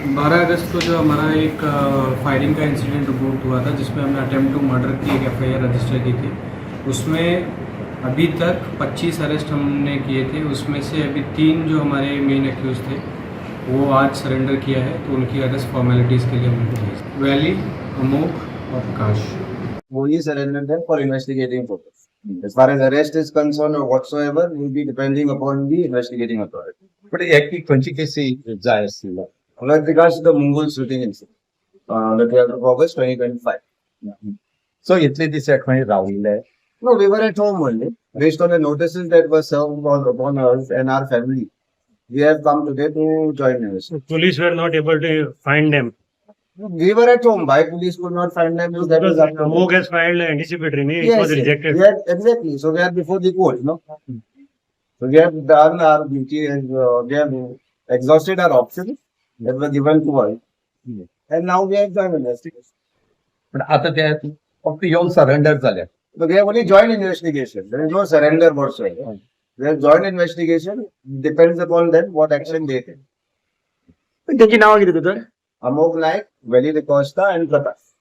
12 अगस्त को जो हमारा एक फायरिंग का इंसिडेंट रिपोर्ट हुआ था जिसमें हमने अटेम्प्ट टू मर्डर की एक एफआईआर रजिस्टर की थी। उसमें अभी तक 25 अरेस्ट हमने किए थे। उसमें से अभी 3 जो हमारे मेन एक्यूज थे वो आज सरेंडर किया है, तो उनकी अरेस्ट फॉर्मेलिटीज़ के लिए हम उनको भेज वैली, अमोग और प्रकाश वो ही surrendered them for investigating purpose. As far as arrest is concerned or whatsoever will be depending upon the investigating authority. पण एक खंयची केसी जाय आसली With regards to the Mungul shooting incident, the 12th of August 2025. सो इतले दीस खंय राविल्ले No, we were at home only. Based on the notices that were served upon us and our family, we have come today to join us. Police were not able to find them. We were at home. Why police could not find them? That Because is up to them. Amog has filed anticipatory, it Yes, was yes. rejected. We are, exactly. So we are before the court, no? So we have done our duty and we have exhausted our options that were given to us. And now we have joined investigation. पण आता ते फक्त येऊन surrender झाले. So we have only joined investigation. There is no surrender whatsoever. We have joined investigation. Depends upon them what action they take. त्यांची नावं किती होतं? Amog Naik, Velly D'Costa and Prakash.